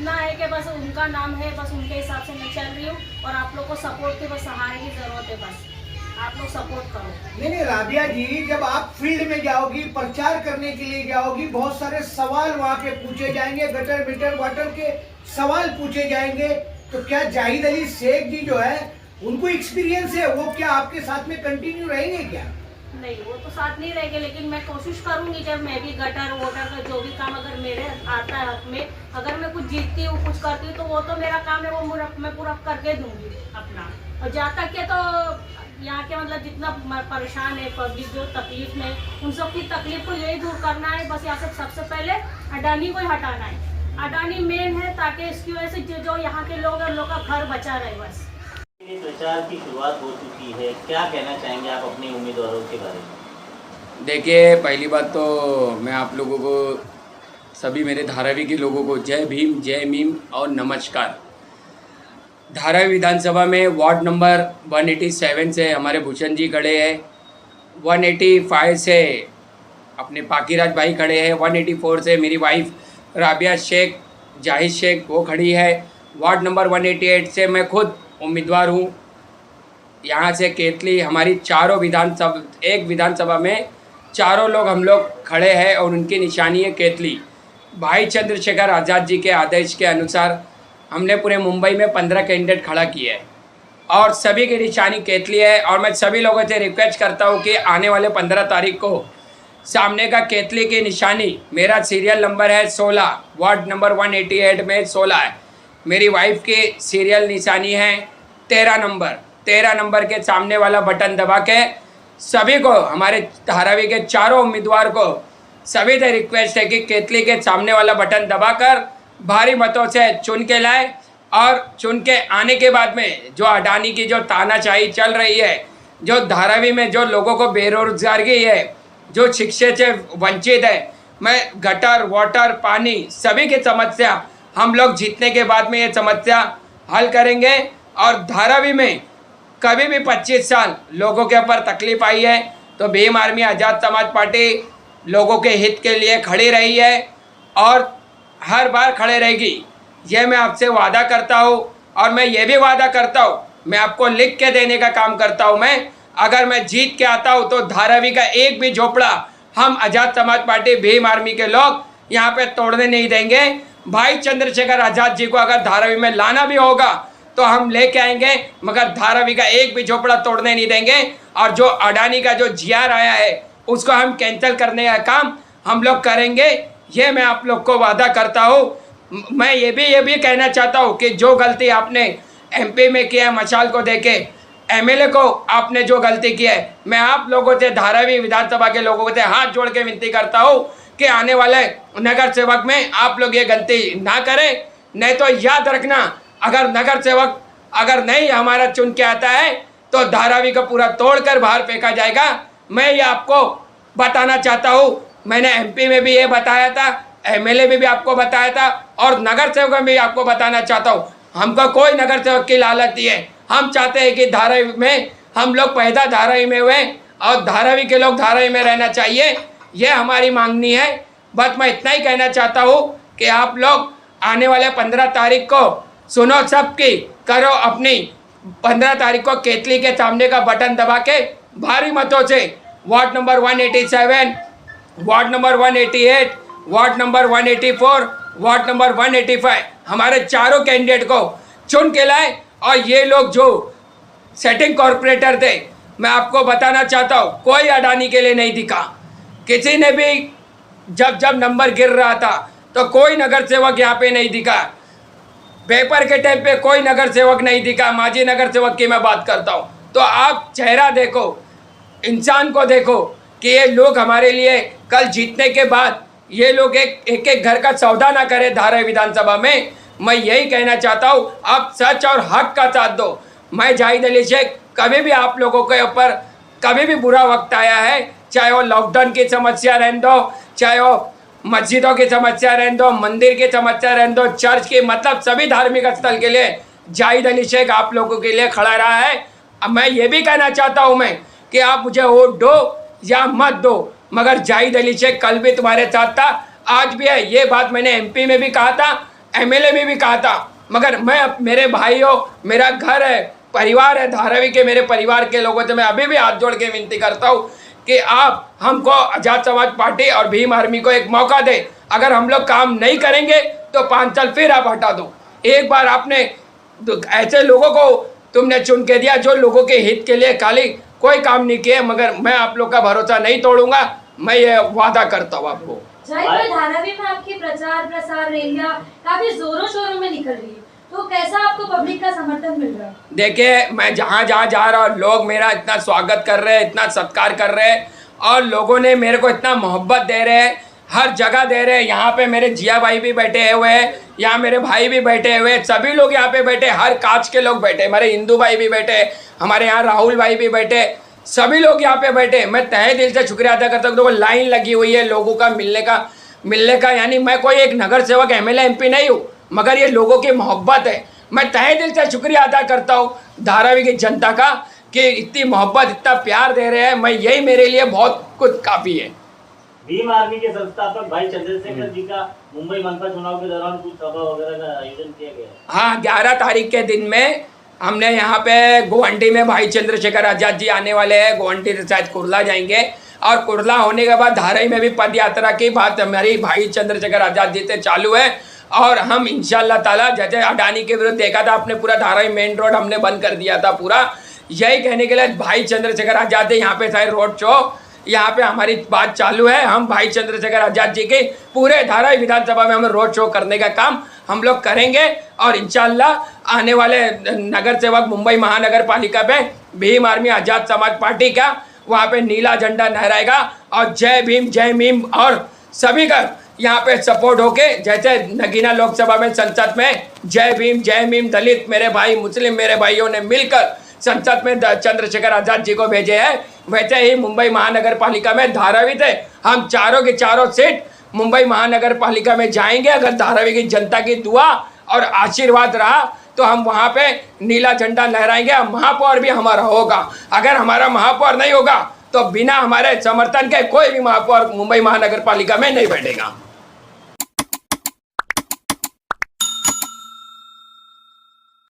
इतना है कि बस उनका नाम है, बस उनके हिसाब से मैं चल रही हूँ और आप लोग को सपोर्ट की बस सहारे की जरूरत है। बस आप लोग सपोर्ट करो। नहीं राबिया जी, जब आप फील्ड में जाओगी, प्रचार करने के लिए जाओगी, बहुत सारे सवाल वहाँ पे पूछे जाएंगे, गटर मीटर वाटर के सवाल पूछे जाएंगे, तो क्या जाहिद अली शेख जी जो है उनको एक्सपीरियंस है, वो क्या आपके साथ में कंटिन्यू रहेंगे क्या? नहीं, वो तो साथ नहीं रहेंगे, लेकिन मैं कोशिश करूंगी जब मैं भी गटर वोटर का जो भी काम अगर मेरे आता है हक में, अगर मैं कुछ जीतती हूँ कुछ करती हूँ तो वो तो मेरा काम है, वो मैं पूरा करके दूंगी अपना। और जहाँ तक के तो यहाँ के मतलब जितना परेशान है पब्लिक जो तकलीफ में, उन सब की तकलीफ को यही दूर करना है। बस यहाँ से सबसे पहले अडानी को ही हटाना है। अडानी मेन है ताकि इसकी वजह से जो यहाँ के लोग हैं उन लोग का घर बचा रहे। बस प्रचार की शुरुआत हो चुकी है, क्या कहना चाहेंगे आप अपने उम्मीदवारों के बारे में? देखिए, पहली बात तो मैं आप लोगों को, सभी मेरे धारावी के लोगों को जय भीम, जय मीम और नमस्कार। धारावी विधानसभा में वार्ड नंबर 187 से हमारे भूषण जी खड़े हैं, 185 से अपने पाकीराज भाई खड़े हैं, 184 से मेरी वाइफ राबिया शेख जाहिद शेख वो खड़ी है, वार्ड नंबर 188 से मैं खुद उम्मीदवार हूँ। यहाँ से केतली हमारी चारों विधानसभा, एक विधानसभा में चारों लोग हम लोग खड़े हैं और उनकी निशानी है केतली। भाई चंद्रशेखर आज़ाद जी के आदेश के अनुसार हमने पूरे मुंबई में 15 कैंडिडेट खड़ा किए हैं और सभी की निशानी केतली है। और मैं सभी लोगों से रिक्वेस्ट करता हूँ कि आने वाले 15 तारीख को सामने का केतली की निशानी, मेरा सीरियल नंबर है 16, वार्ड नंबर 188 में 16 है। मेरी वाइफ की सीरियल निशानी है 13 नंबर के सामने वाला बटन दबा के सभी को, हमारे धारावी के चारों उम्मीदवार को सभी से रिक्वेस्ट है कि केतली के सामने वाला बटन दबाकर भारी मतों से चुन के लाए। और चुन के आने के बाद में जो अडानी की जो तानाशाही चल रही है, जो धारावी में जो लोगों को बेरोजगारी है, जो शिक्षा से वंचित है, मैं गटर वाटर पानी सभी की समस्या हम लोग जीतने के बाद में ये समस्या हल करेंगे। और धारावी में कभी भी 25 साल लोगों के ऊपर तकलीफ आई है तो भीम आर्मी आज़ाद समाज पार्टी लोगों के हित के लिए खड़ी रही है और हर बार खड़े रहेगी। ये मैं आपसे वादा करता हूँ और मैं ये भी वादा करता हूँ, मैं आपको लिख के देने का काम करता हूँ। मैं अगर मैं जीत के आता हूँ तो धारावी का एक भी झोपड़ा हम आज़ाद समाज पार्टी भीम आर्मी के लोग यहाँ पे तोड़ने नहीं देंगे। भाई चंद्रशेखर आज़ाद जी को अगर धारावी में लाना भी होगा तो हम लेके आएंगे, मगर धारावी का एक भी झोपड़ा तोड़ने नहीं देंगे। और जो अडानी का जो जीआर आया है उसको हम कैंसिल करने का काम हम लोग करेंगे, ये मैं आप लोग को वादा करता हूँ। मैं ये भी कहना चाहता हूँ कि जो गलती आपने एमपी में किया है, मशाल को देके एमएलए को आपने जो गलती की है, मैं आप लोगों से, धारावी विधानसभा के लोगों से हाथ जोड़ के विनती करता हूँ कि आने वाले नगर सेवक में आप लोग ये गलती ना करें। नहीं तो याद रखना, अगर नगर सेवक अगर नहीं हमारा चुन के आता है तो धारावी को पूरा तोड़कर बाहर फेंका जाएगा। मैं ये आपको बताना चाहता हूँ। मैंने एमपी में भी ये बताया था, एमएलए में भी आपको बताया था और नगर सेवक में भी आपको बताना चाहता हूँ। हमको कोई नगर सेवक की लालच नहीं है। हम चाहते हैं कि धारावी में हम लोग पैदा धारावी में हुए और धारावी के लोग धारावी में रहना चाहिए, ये हमारी मांगनी है। बस मैं इतना ही कहना चाहता हूँ कि आप लोग आने वाले 15 तारीख को सुनो, सबकी करो अपनी 15 तारीख को केतली के सामने का बटन दबा के भारी मतों से ward number 187, ward number 188, ward number 184, ward number 185 हमारे चारों कैंडिडेट को चुन के लाए। और ये लोग जो सेटिंग कॉर्पोरेटर थे, मैं आपको बताना चाहता हूँ, कोई अडानी के लिए नहीं दिखा। किसी ने भी जब नंबर गिर रहा था तो कोई नगर सेवक यहाँ पे नहीं दिखा। पेपर के टाइम पे कोई नगर सेवक नहीं दिखा। माजी नगर सेवक की मैं बात करता हूँ। तो आप चेहरा देखो, इंसान को देखो कि ये लोग हमारे लिए कल जीतने के बाद ये लोग एक घर का सौदा ना करें धारावी विधानसभा में। मैं यही कहना चाहता हूँ, आप सच और हक का साथ दो। मैं जाहिद अली शेख, कभी भी आप लोगों के ऊपर कभी भी बुरा वक्त आया है, चाहे वो लॉकडाउन की समस्या रहने दो, चाहे वो मस्जिदों की समस्या रहने दो, मंदिर की समस्या रहने दो, चर्च की, मतलब सभी धार्मिक स्थल के लिए जाहिद अली शेख आप लोगों के लिए खड़ा रहा है। अब मैं ये भी कहना चाहता हूँ मैं कि आप मुझे वोट दो या मत दो, मगर जाहिद अली शेख कल भी तुम्हारे साथ था, आज भी है। ये बात मैंने एमपी में भी कहा था, एमएलए में भी कहा था, मगर मैं मेरे भाइयों, मेरा घर है, परिवार है धारावी के, मेरे परिवार के लोगों से मैं अभी भी हाथ जोड़ के विनती करता हूँ कि आप हमको आज़ाद समाज पार्टी और भीम आर्मी को एक मौका दे। अगर हम लोग काम नहीं करेंगे तो 5 साल फिर आप हटा दो। एक बार आपने तो ऐसे लोगों को तुमने चुन के दिया जो लोगों के हित के लिए खाली कोई काम नहीं किए, मगर मैं आप लोग का भरोसा नहीं तोड़ूंगा, मैं ये वादा करता हूँ आपको। भाई धारावी में आपकी प्रचार प्रसार रैलियां काफी जोरों शोरों में निकल रही है, तो कैसा आपको पब्लिक का समर्थन मिल रहा है? देखिए, मैं जहाँ जहाँ जा रहा हूँ लोग मेरा इतना स्वागत कर रहे हैं, इतना सत्कार कर रहे हैं, और लोगों ने मेरे को इतना मोहब्बत दे रहे हैं, हर जगह दे रहे हैं। यहाँ पे मेरे जिया भाई भी बैठे हुए हैं, यहाँ मेरे भाई भी बैठे हुए हैं, सभी लोग यहाँ पे बैठे, हर कास्ट के लोग बैठे, हमारे हिंदू भाई भी बैठे, हमारे यहाँ राहुल भाई भी बैठे, सभी लोग यहाँ पे बैठे। मैं तहे दिल से शुक्रिया अदा करता हूँ। तो वो लाइन लगी हुई है लोगों का मिलने का, यानी मैं कोई एक नगर सेवक एमएलए एमपी नहीं हूँ, मगर ये लोगों की मोहब्बत है। मैं तहे दिल से शुक्रिया अदा करता हूँ धारावी की जनता का कि इतनी मोहब्बत, इतना प्यार दे रहे हैं। मैं यही मेरे लिए बहुत कुछ काफ़ी है। भीम आर्मी के संस्थापक भाई चंद्रशेखर जी का मुंबई मनपा चुनाव के दौरान कुछ सभा वगैरह का आयोजन किया गया। हाँ, 11 तारीख के दिन में हमने यहाँ पे गुवाहाटी में भाई चंद्रशेखर आज़ाद जी आने वाले हैं। गुवाहाटी से शायद कुर्ला जाएंगे, और कुर्ला होने के बाद धारावी में भी पद यात्रा की बात हमारी भाई चंद्रशेखर आज़ाद जी से चालू है। और हम इंशाल्लाह ताला, जैसे अडानी के विरुद्ध देखा था आपने, पूरा धारावी मेन रोड हमने बंद कर दिया था पूरा, यही कहने के लिए भाई चंद्रशेखर आज़ाद यहाँ पे शायद रोड शो, यहाँ पे हमारी बात चालू है। हम भाई चंद्रशेखर आज़ाद जी के पूरे धारावी विधानसभा में हम रोड शो करने का काम हम लोग करेंगे, और इंशाल्लाह आने वाले नगर सेवक मुंबई महानगर पालिका पे भीम आर्मी आज़ाद समाज पार्टी का वहाँ पे नीला झंडा लहराएगा, और जय भीम और सभी का यहाँ पे सपोर्ट होके, जैसे नगीना लोकसभा में संसद में जय भीम दलित मेरे भाई, मुस्लिम मेरे भाइयों ने मिलकर संसद में चंद्रशेखर आज़ाद जी को भेजे हैं, वैसे ही मुंबई महानगर पालिका में धारावी से हम चारों की चारों सीट मुंबई महानगर पालिका में जाएंगे। अगर धारावी की जनता की दुआ और आशीर्वाद रहा तो हम वहाँ पे नीला झंडा लहराएंगे। महापौर भी हमारा होगा। अगर हमारा महापौर नहीं होगा तो बिना हमारे समर्थन के कोई भी महापौर मुंबई महानगर पालिका में नहीं बैठेगा।